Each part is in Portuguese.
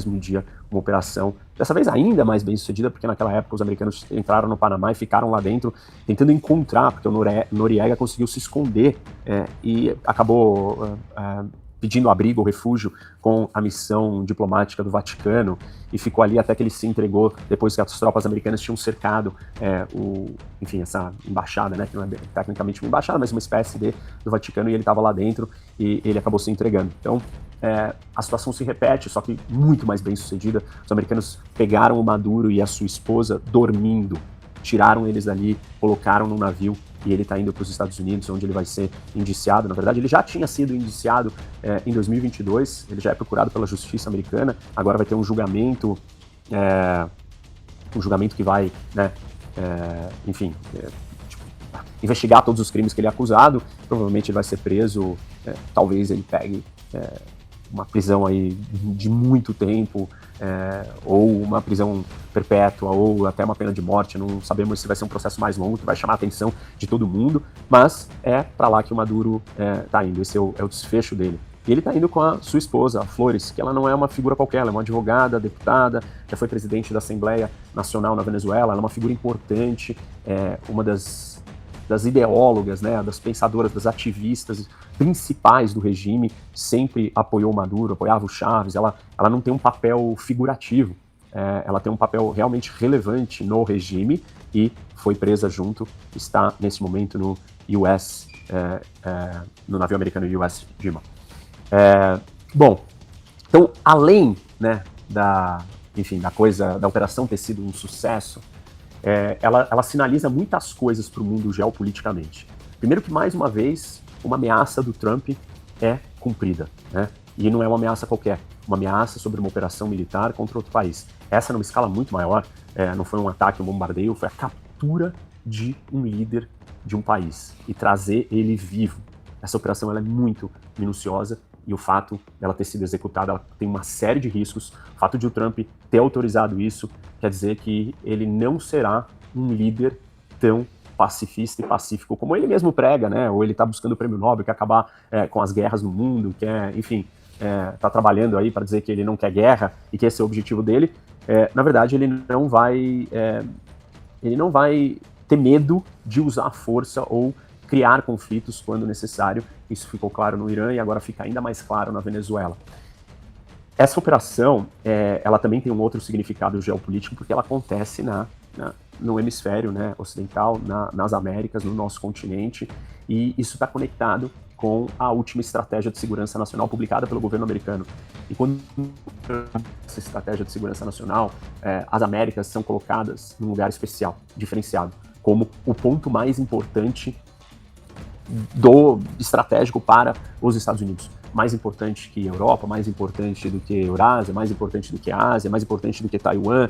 mesmo dia uma operação, dessa vez ainda mais bem sucedida, porque naquela época os americanos entraram no Panamá e ficaram lá dentro tentando encontrar, porque o Noriega conseguiu se esconder e acabou pedindo abrigo ou refúgio com a missão diplomática do Vaticano e ficou ali até que ele se entregou depois que as tropas americanas tinham cercado essa embaixada, né, que não é tecnicamente uma embaixada, mas uma espécie do Vaticano, e ele estava lá dentro e ele acabou se entregando. Então, a situação se repete, só que muito mais bem sucedida. Os americanos pegaram o Maduro e a sua esposa dormindo, tiraram eles dali, colocaram num navio e ele está indo para os Estados Unidos, onde ele vai ser indiciado. Na verdade, ele já tinha sido indiciado em 2022, ele já é procurado pela justiça americana, agora vai ter um julgamento que vai, né, investigar todos os crimes que ele é acusado. Provavelmente ele vai ser preso, talvez ele pegue uma prisão aí de muito tempo, ou uma prisão perpétua, ou até uma pena de morte. Não sabemos se vai ser um processo mais longo, que vai chamar a atenção de todo mundo, mas é para lá que o Maduro está indo. Esse é o desfecho dele. E ele está indo com a sua esposa, a Flores, que ela não é uma figura qualquer, ela é uma advogada, deputada, já foi presidente da Assembleia Nacional na Venezuela, ela é uma figura importante, uma das ideólogas, né, das pensadoras, das ativistas principais do regime, sempre apoiou o Maduro, apoiava o Chávez. Ela não tem um papel figurativo, ela tem um papel realmente relevante no regime e foi presa junto, está nesse momento no US, no navio americano US Dima. Bom, então além, né, da operação ter sido um sucesso, ela sinaliza muitas coisas para o mundo geopoliticamente. Primeiro que, mais uma vez, uma ameaça do Trump é cumprida, né? E não é uma ameaça qualquer, uma ameaça sobre uma operação militar contra outro país. Essa numa escala muito maior, não foi um ataque, um bombardeio, foi a captura de um líder de um país e trazer ele vivo. Essa operação ela é muito minuciosa e o fato dela ter sido executada, ela tem uma série de riscos. O fato de o Trump ter autorizado isso quer dizer que ele não será um líder tão pacifista e pacífico como ele mesmo prega, né? Ou ele está buscando o prêmio Nobel, quer acabar com as guerras no mundo, quer, enfim, está trabalhando aí para dizer que ele não quer guerra e que esse é o objetivo dele. Na verdade, ele não vai ter medo de usar a força ou criar conflitos quando necessário. Isso ficou claro no Irã e agora fica ainda mais claro na Venezuela. Essa operação, ela também tem um outro significado geopolítico, porque ela acontece no hemisfério, né, ocidental, nas Américas, no nosso continente, e isso está conectado com a última estratégia de segurança nacional publicada pelo governo americano. E quando essa estratégia de segurança nacional, as Américas são colocadas num lugar especial, diferenciado, como o ponto mais importante estratégico para os Estados Unidos. Mais importante que a Europa, mais importante do que a Eurásia, mais importante do que a Ásia, mais importante do que Taiwan.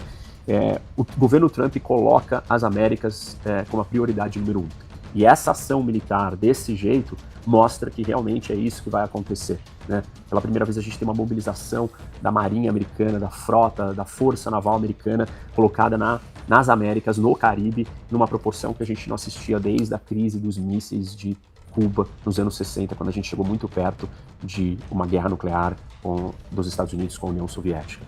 O governo Trump coloca as Américas como a prioridade número 1. E essa ação militar desse jeito mostra que realmente é isso que vai acontecer, né? Pela primeira vez a gente tem uma mobilização da Marinha americana, da frota, da Força Naval americana colocada nas Américas, no Caribe, numa proporção que a gente não assistia desde a crise dos mísseis de Cuba nos anos 60, quando a gente chegou muito perto de uma guerra nuclear dos Estados Unidos com a União Soviética.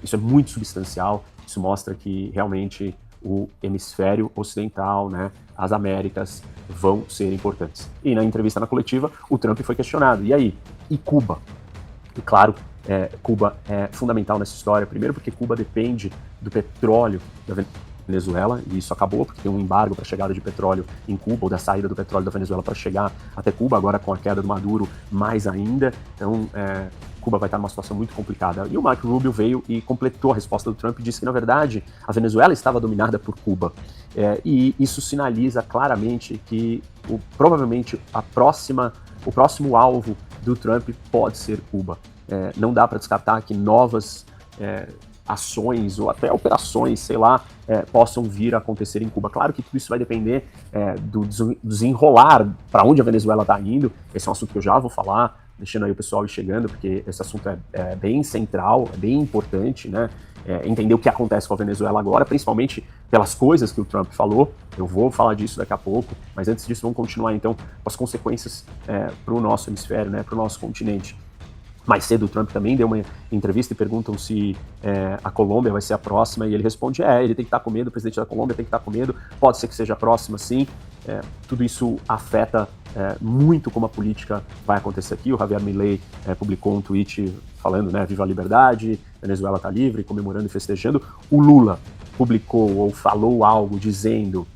Isso é muito substancial, isso mostra que realmente o hemisfério ocidental, né, as Américas vão ser importantes. E na entrevista na coletiva, o Trump foi questionado, e aí? E Cuba? E claro, Cuba é fundamental nessa história, primeiro porque Cuba depende do petróleo da Venezuela, e isso acabou porque tem um embargo para a chegada de petróleo em Cuba, ou da saída do petróleo da Venezuela para chegar até Cuba, agora com a queda do Maduro mais ainda. Então, Cuba vai estar numa situação muito complicada. E o Marco Rubio veio e completou a resposta do Trump e disse que, na verdade, a Venezuela estava dominada por Cuba. E isso sinaliza claramente que provavelmente o próximo alvo do Trump pode ser Cuba. Não dá para descartar que novas ações ou até operações, sei lá, possam vir a acontecer em Cuba. Claro que tudo isso vai depender do desenrolar para onde a Venezuela está indo. Esse é um assunto que eu já vou falar, deixando aí o pessoal ir chegando, porque esse assunto é bem central, é bem importante, né? Entender o que acontece com a Venezuela agora, principalmente pelas coisas que o Trump falou. Eu vou falar disso daqui a pouco, mas antes disso vamos continuar então com as consequências para o nosso hemisfério, né, para o nosso continente. Mais cedo o Trump também deu uma entrevista e perguntam se a Colômbia vai ser a próxima, e ele responde, ele tem que estar com medo, o presidente da Colômbia tem que estar com medo, pode ser que seja a próxima, sim. Tudo isso afeta muito como a política vai acontecer aqui. O Javier Milei publicou um tweet falando, né, viva a liberdade, Venezuela está livre, comemorando e festejando. O Lula publicou ou falou algo dizendo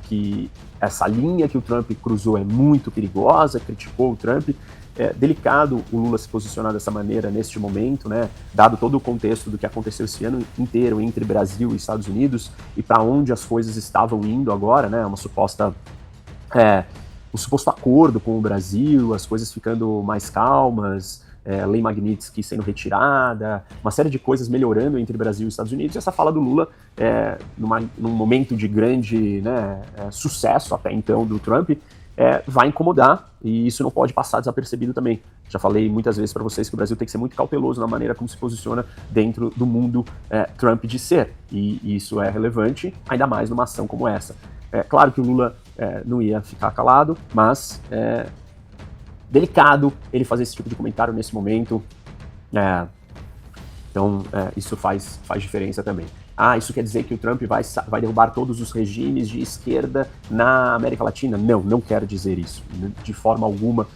que essa linha que o Trump cruzou é muito perigosa, criticou o Trump. É delicado o Lula se posicionar dessa maneira neste momento, né, dado todo o contexto do que aconteceu esse ano inteiro entre Brasil e Estados Unidos e para onde as coisas estavam indo agora, né, um suposto acordo com o Brasil, as coisas ficando mais calmas, Lei Magnitsky sendo retirada, uma série de coisas melhorando entre Brasil e Estados Unidos. E essa fala do Lula, num momento de grande, né, sucesso até então do Trump, vai incomodar, e isso não pode passar desapercebido também. Já falei muitas vezes para vocês que o Brasil tem que ser muito cauteloso na maneira como se posiciona dentro do mundo Trump de ser, e isso é relevante, ainda mais numa ação como essa. Claro que o Lula não ia ficar calado, mas delicado ele fazer esse tipo de comentário nesse momento, então isso faz diferença também. Isso quer dizer que o Trump vai derrubar todos os regimes de esquerda na América Latina? Não quero dizer isso. De forma alguma,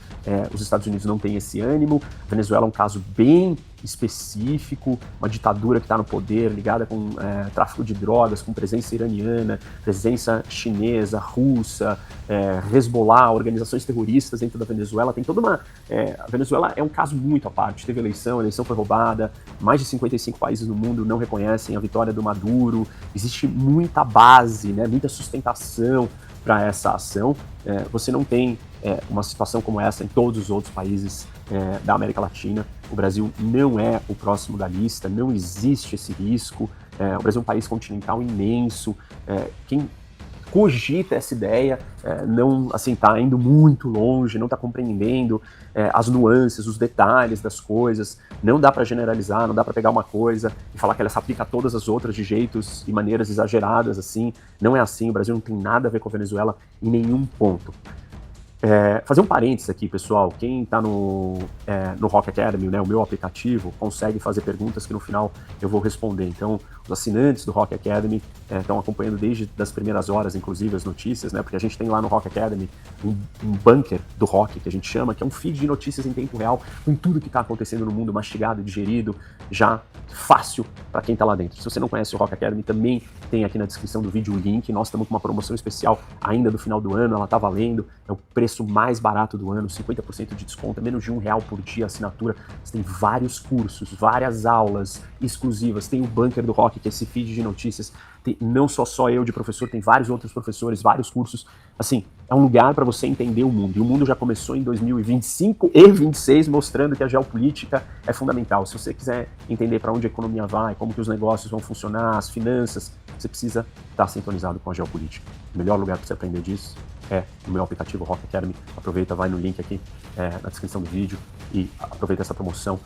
os Estados Unidos não têm esse ânimo. A Venezuela é um caso bem específico, uma ditadura que está no poder, ligada com tráfico de drogas, com presença iraniana, presença chinesa, russa, Hezbollah, organizações terroristas dentro da Venezuela. Tem toda uma... a Venezuela é um caso muito à parte. Teve eleição, a eleição foi roubada, mais de 55 países no mundo não reconhecem a vitória do Maduro, existe muita base, né, muita sustentação para essa ação. Você não tem uma situação como essa em todos os outros países da América Latina. O Brasil não é o próximo da lista, não existe esse risco. O Brasil é um país continental imenso. Quem cogita essa ideia não está indo muito longe, não está compreendendo as nuances, os detalhes das coisas. Não dá para generalizar, não dá para pegar uma coisa e falar que ela se aplica a todas as outras de jeitos e maneiras exageradas assim. Não é assim, o Brasil não tem nada a ver com a Venezuela em nenhum ponto. Fazer um parênteses aqui, pessoal, quem está no Rock Academy, né, o meu aplicativo, consegue fazer perguntas que no final eu vou responder. Então, os assinantes do Rock Academy estão acompanhando desde as primeiras horas, inclusive, as notícias, né, porque a gente tem lá no Rock Academy um bunker do rock, que a gente chama, que é um feed de notícias em tempo real, com tudo que está acontecendo no mundo, mastigado, digerido, já fácil para quem está lá dentro. Se você não conhece o Rock Academy, também tem aqui na descrição do vídeo o link. Nós estamos com uma promoção especial ainda do final do ano, ela está valendo, é o preço mais barato do ano, 50% de desconto, é menos de R$1 por dia a assinatura. Você tem vários cursos, várias aulas exclusivas, tem o Bunker do Rock, que é esse feed de notícias, tem, não só eu de professor, tem vários outros professores, vários cursos. Assim, é um lugar para você entender o mundo, e o mundo já começou em 2025 e 2026, mostrando que a geopolítica é fundamental. Se você quiser entender para onde a economia vai, como que os negócios vão funcionar, as finanças, você precisa estar sintonizado com a geopolítica. O melhor lugar para você aprender disso é no meu aplicativo Rock Academy. Aproveita, vai no link aqui na descrição do vídeo e aproveita essa promoção.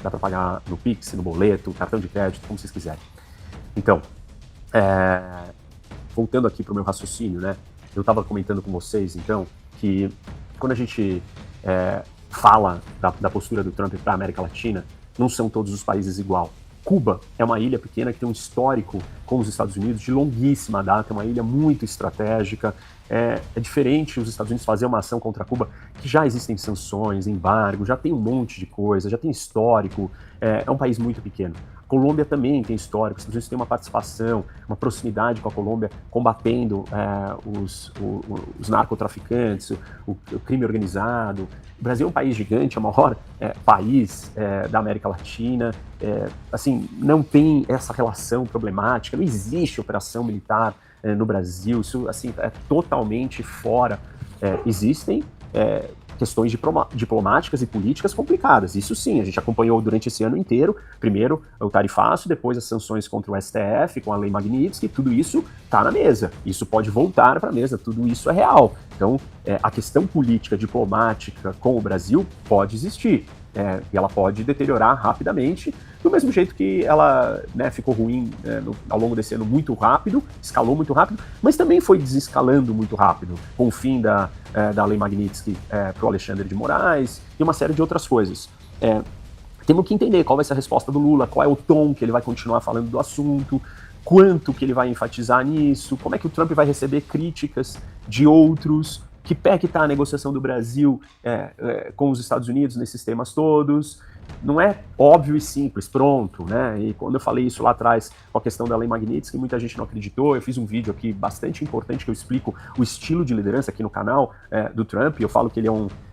Dá para pagar no Pix, no boleto, cartão de crédito, como vocês quiserem. Então, voltando aqui para o meu raciocínio, né? Eu estava comentando com vocês, então, que quando a gente fala da postura do Trump para a América Latina, não são todos os países igual. Cuba é uma ilha pequena que tem um histórico com os Estados Unidos de longuíssima data, é uma ilha muito estratégica. É diferente os Estados Unidos fazer uma ação contra Cuba, que já existem sanções, embargo, já tem um monte de coisa, já tem histórico, é um país muito pequeno. A Colômbia também tem histórico, os Estados Unidos têm uma participação, uma proximidade com a Colômbia, combatendo os narcotraficantes, o crime organizado. O Brasil é um país gigante, é o maior país da América Latina, assim, não tem essa relação problemática, não existe operação militar no Brasil, isso assim, é totalmente fora. Existem questões diplomáticas e políticas complicadas, isso sim, a gente acompanhou durante esse ano inteiro, primeiro o tarifaço, depois as sanções contra o STF, com a Lei Magnitsky, tudo isso está na mesa, isso pode voltar para a mesa, tudo isso é real. Então, a questão política, diplomática com o Brasil pode existir, e ela pode deteriorar rapidamente, do mesmo jeito que ela ficou ruim ao longo desse ano muito rápido, escalou muito rápido, mas também foi desescalando muito rápido, com o fim da Lei Magnitsky para o Alexandre de Moraes e uma série de outras coisas. temos que entender qual vai ser a resposta do Lula, qual é o tom que ele vai continuar falando do assunto, quanto que ele vai enfatizar nisso, como é que o Trump vai receber críticas de outros, que pé que está a negociação do Brasil com os Estados Unidos nesses temas todos. Não é óbvio e simples, pronto, né? E quando eu falei isso lá atrás com a questão da Lei Magnitsky, muita gente não acreditou. Eu fiz um vídeo aqui bastante importante que eu explico o estilo de liderança aqui no canal do Trump. Eu falo que ele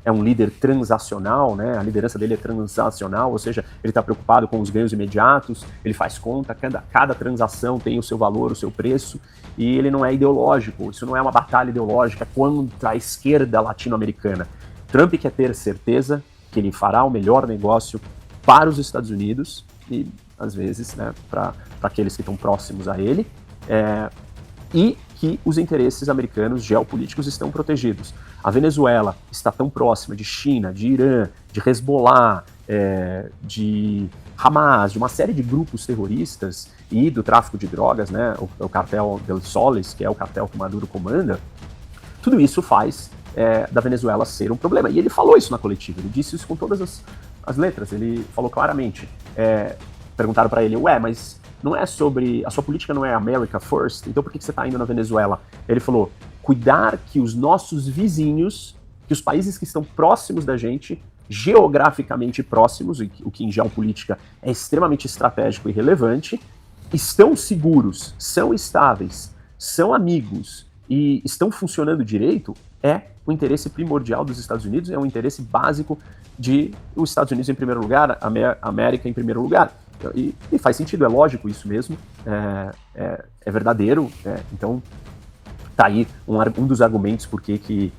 é um líder transacional, né? A liderança dele é transacional, ou seja, ele está preocupado com os ganhos imediatos, ele faz conta, cada transação tem o seu valor, o seu preço, e ele não é ideológico. Isso não é uma batalha ideológica contra a esquerda latino-americana. Trump quer ter certeza que ele fará o melhor negócio para os Estados Unidos e, às vezes, né, para aqueles que estão próximos a ele, e que os interesses americanos geopolíticos estão protegidos. A Venezuela está tão próxima de China, de Irã, de Hezbollah, de Hamas, de uma série de grupos terroristas e do tráfico de drogas, né, o cartel del Soles, que é o cartel que Maduro comanda. Tudo isso faz da Venezuela ser um problema. E ele falou isso na coletiva, ele disse isso com todas as letras, ele falou claramente. Perguntaram para ele, mas não é sobre, a sua política não é America First, então por que você está indo na Venezuela? Ele falou, cuidar que os nossos vizinhos, que os países que estão próximos da gente, geograficamente próximos, o que em geopolítica é extremamente estratégico e relevante, estão seguros, são estáveis, são amigos e estão funcionando direito, é o interesse primordial dos Estados Unidos, é um interesse básico de os Estados Unidos em primeiro lugar, a América em primeiro lugar. E faz sentido, é lógico isso mesmo, é verdadeiro, então tá aí um dos argumentos por que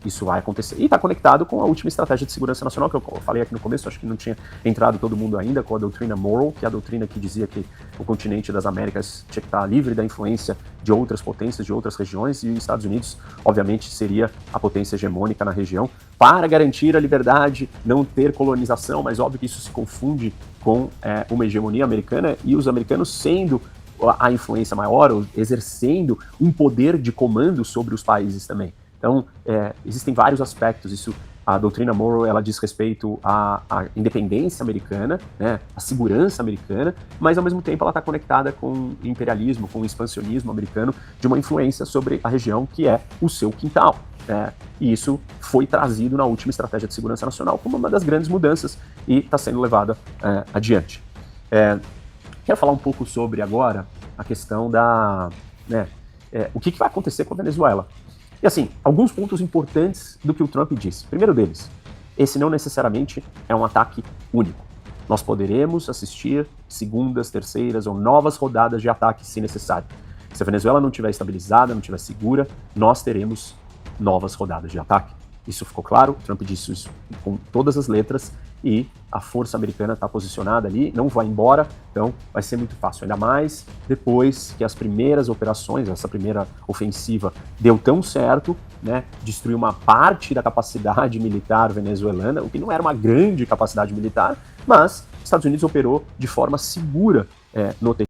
isso vai acontecer. E está conectado com a última estratégia de segurança nacional, que eu falei aqui no começo, acho que não tinha entrado todo mundo ainda, com a doutrina Monroe, que é a doutrina que dizia que o continente das Américas tinha que estar livre da influência de outras potências, de outras regiões, e os Estados Unidos, obviamente, seria a potência hegemônica na região, para garantir a liberdade, não ter colonização, mas óbvio que isso se confunde com uma hegemonia americana, e os americanos sendo a influência maior, ou exercendo um poder de comando sobre os países também. Então, existem vários aspectos. A doutrina Monroe, ela diz respeito à independência americana, né, à segurança americana, mas ao mesmo tempo ela está conectada com o imperialismo, com o expansionismo americano, de uma influência sobre a região que é o seu quintal. E isso foi trazido na última estratégia de segurança nacional como uma das grandes mudanças e está sendo levada adiante. Quero falar um pouco sobre agora a questão o que vai acontecer com a Venezuela. E assim, alguns pontos importantes do que o Trump disse. Primeiro deles, esse não necessariamente é um ataque único. Nós poderemos assistir segundas, terceiras ou novas rodadas de ataque se necessário. Se a Venezuela não estiver estabilizada, não estiver segura, nós teremos novas rodadas de ataque. Isso ficou claro, o Trump disse isso com todas as letras e a força americana está posicionada ali, não vai embora, então vai ser muito fácil, ainda mais depois que as primeiras operações, essa primeira ofensiva deu tão certo, né, destruiu uma parte da capacidade militar venezuelana, o que não era uma grande capacidade militar, mas os Estados Unidos operou de forma segura no território.